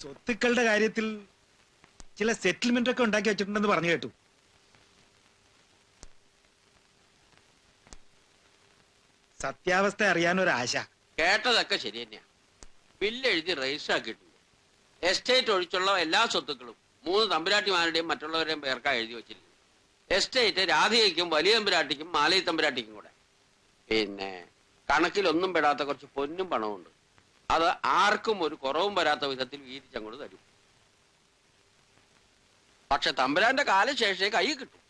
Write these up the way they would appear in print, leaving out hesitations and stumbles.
സ്വത്തുക്കളുടെ കാര്യത്തിൽ ചില സെറ്റിൽമെന്റ് ഒക്കെ ഉണ്ടാക്കി വെച്ചിട്ടുണ്ടെന്ന് പറഞ്ഞു കേട്ടു. സത്യാവസ്ഥ അറിയാനൊരാശ. കേട്ടതൊക്കെ ശരി തന്നെയാ. ബില്ല് എഴുതി രജിസ്റ്റർ ആക്കിയിട്ടുണ്ട്. എസ്റ്റേറ്റ് ഒഴിച്ചുള്ള എല്ലാ സ്വത്തുക്കളും 3 തമ്പുരാട്ടിമാരുടെയും മറ്റുള്ളവരുടെയും പേർക്കാ എഴുതി വെച്ചിരിക്കുന്നത്. എസ്റ്റേറ്റ് രാധികയ്ക്കും വലിയ തമ്പുരാട്ടിക്കും മാലയി തമ്പുരാട്ടിക്കും കൂടെ. പിന്നെ കണക്കിലൊന്നും പെടാത്ത കുറച്ച് പൊന്നും പണമുണ്ട്. അത് ആർക്കും ഒരു കുറവും വരാത്ത വിധത്തിൽ വീതിച്ചങ്ങോട്ട് തരും. പക്ഷെ തമ്പുരാന്റെ കാലശേഷേ കൈ കിട്ടും.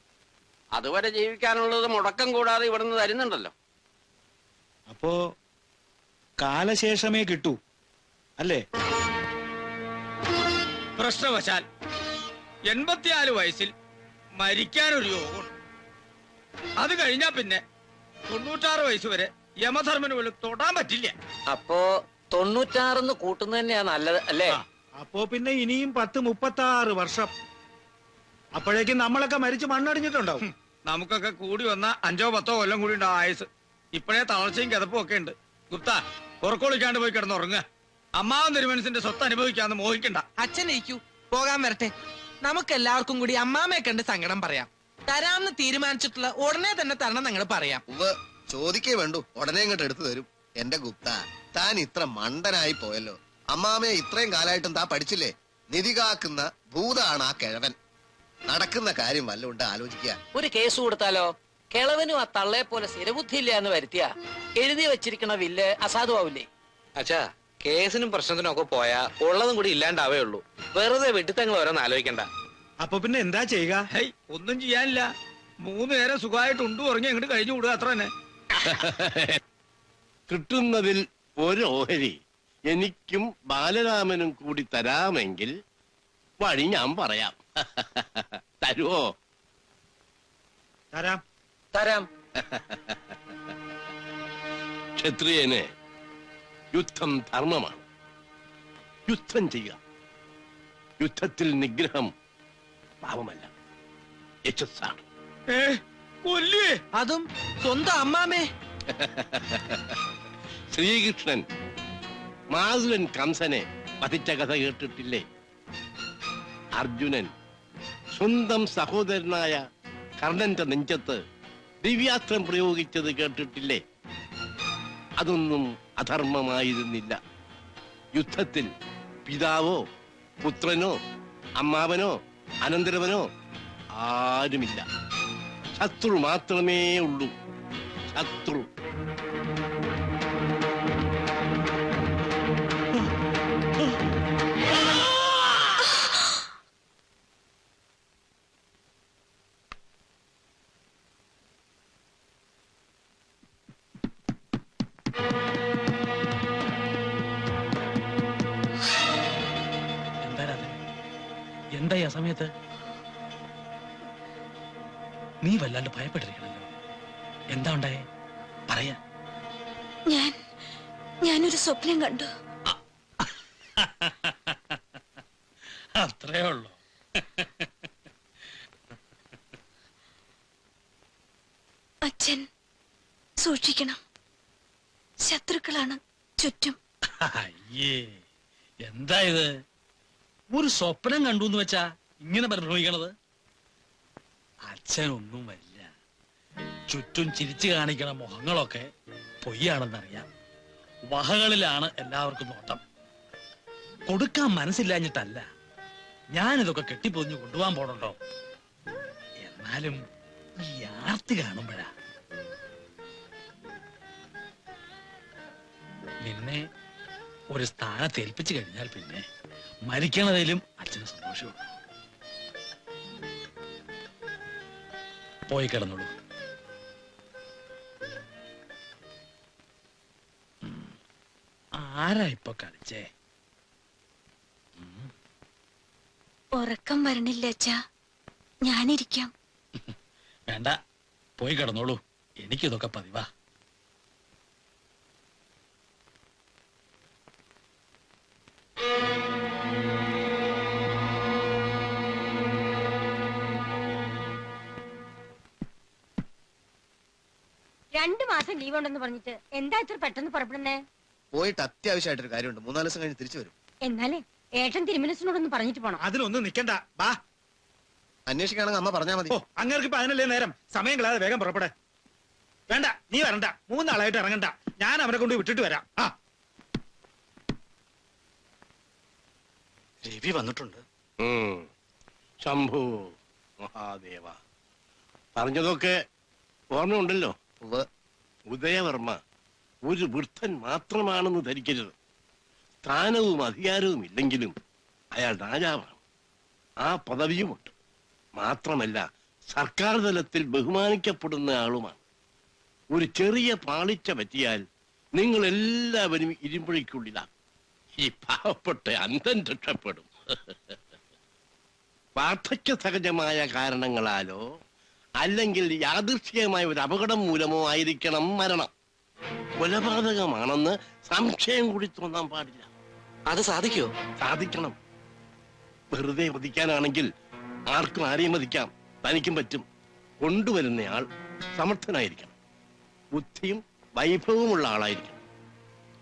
അതുവരെ ജീവിക്കാനുള്ളത് മുടക്കം കൂടാതെ ഇവിടുന്ന് തരുന്നുണ്ടല്ലോ. അപ്പോ കാലശേഷമേ കിട്ടൂ അല്ലേ? പ്രശ്നവശാൽ 84 വയസ്സിൽ മരിക്കാനൊരു യോഗമുണ്ട്. അത് കഴിഞ്ഞാ പിന്നെ 96 വയസ്സ് വരെ യമധർമ്മന് പോലും തൊടാൻ പറ്റില്ല. അപ്പോ 96 കൂട്ടുന്നത് തന്നെയാ നല്ലത് അല്ലേ? അപ്പോ പിന്നെ ഇനിയും 10-36 വർഷം. അപ്പോഴേക്കും നമ്മളൊക്കെ മരിച്ച് മണ്ണടിഞ്ഞിട്ടുണ്ടാവും. നമുക്കൊക്കെ കൂടി വന്ന 5-10 കൊല്ലം കൂടി ഉണ്ട് ആയുസ്. ഇപ്പോഴേ തളർച്ചയും കിതപ്പും ഒക്കെ ഉണ്ട്. ഗുപ്ത ഉറക്കൊളിക്കാണ്ട് പോയി കിടന്നുറങ്ങുക. അമ്മാവൻ തിരുമനസിന്റെ സ്വത്ത് അനുഭവിക്കാന്ന് മോഹിക്കണ്ട. അച്ഛനേക്കൂ, പോകാൻ വരട്ടെ. നമുക്കെല്ലാവർക്കും കൂടി അമ്മാമയെ കണ്ട് സങ്കടം പറയാം. തരാമെന്ന് തീരുമാനിച്ചിട്ടുള്ള ഉടനെ തന്നെ തരണം ഞങ്ങൾ പറയാം. ചോദിക്കേ വേണ്ടു, ഉടനെ ഇങ്ങോട്ട് എടുത്തു തരും. എന്റെ ഗുപ്ത, താൻ ഇത്ര മണ്ടനായി പോയല്ലോ. അമ്മാമയെ ഇത്രയും കാലമായിട്ടും താൻ പഠിച്ചില്ലേ? നിധി കാക്കുന്ന ഭൂതാണ് ആ കിഴവൻ. നടക്കുന്ന കാര്യം വല്ലോണ്ട് ആലോചിക്കുക. ഒരു കേസ് കൊടുത്താലോ? കിളവനും ആ തള്ളയെ പോലെ സ്ഥിരബുദ്ധി ഇല്ല എന്ന് വരുത്തിയ എഴുതി വെച്ചിരിക്കണ വില്ല് അസാധുവാവില്ലേ? അച്ഛാ, കേസിനും പ്രശ്നത്തിനും ഒക്കെ പോയാ ഉള്ളതും കൂടി ഇല്ലാണ്ടാവേ ഉള്ളൂ. വെറുതെ വെട്ടിത്തങ്ങൾ ഓരോന്ന് ആലോചിക്കണ്ട. അപ്പൊ പിന്നെ എന്താ ചെയ്യുക? ഹേയ്, ഒന്നും ചെയ്യാനില്ല. 3 നേരം സുഖമായിട്ട് ഉണ്ടു ഉറങ്ങി അങ്ങോട്ട് കഴിഞ്ഞു കൂടുക, അത്ര തന്നെ. കിട്ടുന്നതിൽ ഒരു ഓഹരി എനിക്കും ബാലരാമനും കൂടി തരാമെങ്കിൽ വഴി ഞാൻ പറയാം. തരുവോ? തരാം. തരാം. ക്ഷത്രിയന് യുദ്ധം ധർമ്മമാണ്. യുദ്ധം ചെയ്യുക. യുദ്ധത്തിൽ നിഗ്രഹം പാപമല്ല, യശസ്സാണ്. കൊല്ലേ, അതും സ്വന്തം അമ്മാമേ. ശ്രീകൃഷ്ണൻ മാസുരൻ കംസനെ വധിച്ച കഥ കേട്ടിട്ടില്ലേ? അർജുനൻ സ്വന്തം സഹോദരനായ കർണന്റെ നെഞ്ചത്ത് ദിവ്യാസ്ത്രം പ്രയോഗിച്ചത് കേട്ടിട്ടില്ലേ? അതൊന്നും അധർമ്മമായിരുന്നില്ല. യുദ്ധത്തിൽ പിതാവോ പുത്രനോ അമ്മാവനോ അനന്തരവനോ ആരുമില്ല. ശത്രു മാത്രമേ ഉള്ളൂ. ശത്രു. എന്തായി ആ സമയത്ത്? നീ വല്ലാണ്ട് ഭയപ്പെട്ടിരിക്കണല്ലോ. എന്താ ഉണ്ടായേ? പറയാ. ഞാനൊരു സ്വപ്നം കണ്ടു. അത്രേ ഉള്ളൂ. അച്ഛൻ സൂക്ഷിക്കണം. ശത്രുക്കളാണ് ചുറ്റും. അയ്യേ, എന്താ ഇത്? ഒരു സ്വപ്നം കണ്ടു എന്ന് വെച്ചാ ഇങ്ങനെ പരിഭ്രമിക്കണത്? അച്ഛനൊന്നും വരില്ല. ചുറ്റും ചിരിച്ചു കാണിക്കണ മുഖങ്ങളൊക്കെ പൊയ്യാണെന്നറിയാം. വഹകളിലാണ് എല്ലാവർക്കും നോട്ടം. കൊടുക്കാൻ മനസ്സില്ലാഞ്ഞിട്ടല്ല. ഞാനിതൊക്കെ കെട്ടിപ്പൊതിഞ്ഞു കൊണ്ടുപോകാൻ പോണുണ്ടോ? എന്നാലും ഈ ആർത്തി കാണുമ്പോഴാ. നിന്നെ ഒരു സ്ഥാനത്ത് ഏൽപ്പിച്ചു കഴിഞ്ഞാൽ പിന്നെ മരിക്കണതിലും അച്ഛന് സന്തോഷമുള്ളൂ. പോയി കിടന്നോളൂ. ആരാ ഇപ്പൊ കളിച്ചേ? ഉറക്കം വരണില്ല അച്ഛാ, ഞാനിരിക്കാം. വേണ്ട, പോയി കിടന്നോളൂ. എനിക്കിതൊക്കെ പതിവാ. രണ്ടു മാസം ലീവ് ഉണ്ടെന്ന് പറഞ്ഞിട്ട് എന്താ ഇത്ര പെട്ടെന്ന് പുറപ്പെടുന്നേ? പോയിട്ട് അത്യാവശ്യമായിട്ടൊരു കാര്യമുണ്ട്. 3-4 ദിവസം കഴിഞ്ഞ് തിരിച്ചു വരും. എന്നാലേ ഏട്ടൻ തിരുമനസിനോടൊന്ന് പറഞ്ഞിട്ട് പോണം. അതിനൊന്നും നിക്കണ്ട. ബാ. അന്വേഷിക്കുകയാണെങ്കിൽ അമ്മ പറഞ്ഞാ മതി. ഓ, അങ്ങേർക്ക് ഇപ്പൊ അതിനല്ലേ നേരം. സമയം കളയാതെ വേഗം പുറപ്പെടെ. വേണ്ട, നീ വരണ്ട. 3 നാളായിട്ട് ഇറങ്ങണ്ട. ഞാൻ അവനെ കൊണ്ട് വിട്ടിട്ട് വരാം. ആ, രവി വന്നിട്ടുണ്ട്. ശംഭു മഹാദേവ, പറഞ്ഞതൊക്കെ ഓർമ്മയുണ്ടല്ലോ. ഉവ്വ്. ഉദയവർമ്മ ഒരു വൃദ്ധൻ മാത്രമാണെന്ന് ധരിക്കരുത്. സ്ഥാനവും അധികാരവും ഇല്ലെങ്കിലും അയാൾ രാജാവാണ്. ആ പദവിയുമുണ്ട്. മാത്രമല്ല സർക്കാർ തലത്തിൽ ബഹുമാനിക്കപ്പെടുന്ന ആളുമാണ്. ഒരു ചെറിയ പാളിച്ച പറ്റിയാൽ നിങ്ങൾ എല്ലാവരും ഇരുമ്പഴിക്കുള്ളിലാണ്. ഈ പാവപ്പെട്ട അന്ധൻ രക്ഷപ്പെടും. വാർദ്ധക്യ സഹജമായ കാരണങ്ങളാലോ അല്ലെങ്കിൽ യാദൃശ്ചികമായ ഒരു അപകടം മൂലമോ ആയിരിക്കണം മരണം. കൊലപാതകമാണെന്ന് സംശയം കൂടി തോന്നാൻ പാടില്ല. അത് സാധിക്കോ? സാധിക്കണം. വെറുതെ വധിക്കാനാണെങ്കിൽ ആർക്കും ആരെയും വധിക്കാം. തനിക്കും പറ്റും. കൊണ്ടുവരുന്നയാൾ സമർത്ഥനായിരിക്കണം. ബുദ്ധിയും വൈഭവമുള്ള ആളായിരിക്കണം.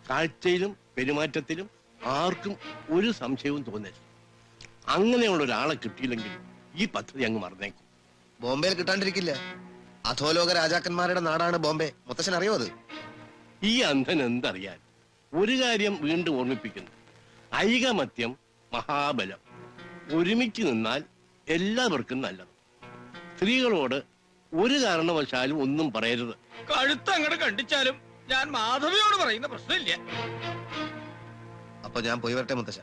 കാഴ്ചയിലും പെരുമാറ്റത്തിലും ആർക്കും ഒരു സംശയവും തോന്നരുത്. അങ്ങനെയുള്ള ഒരാളെ കിട്ടിയില്ലെങ്കിൽ ഈ പദ്ധതി അങ്ങ് മറന്നേക്കും. ബോംബെയിൽ കിട്ടാണ്ടിരിക്കില്ല. അധോലോക രാജാക്കന്മാരുടെ നാടാണ് ബോംബെ. മുത്തശ്ശൻ അറിയോ അത്? ഈ അന്ധൻ എന്തറിയാൻ? ഒരു കാര്യം വീണ്ടും ഓർമ്മിപ്പിക്കുന്നു. ഐകമത്യം മഹാബലം. ഒരുമിച്ച് നിന്നാൽ എല്ലാവർക്കും നല്ലത്. സ്ത്രീകളോട് ഒരു കാരണവശാലും ഒന്നും പറയരുത്. കഴുത്ത് അങ്ങോട്ട് കണ്ടിച്ചാലും ഞാൻ മാധവിയോട് പറയുന്ന പ്രശ്നമില്ല. അപ്പൊ ഞാൻ പോയി വരട്ടെ മുത്തശ്ശ.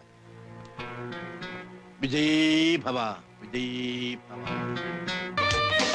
വിജയീ ഭവ, വിജയീ ഭവ.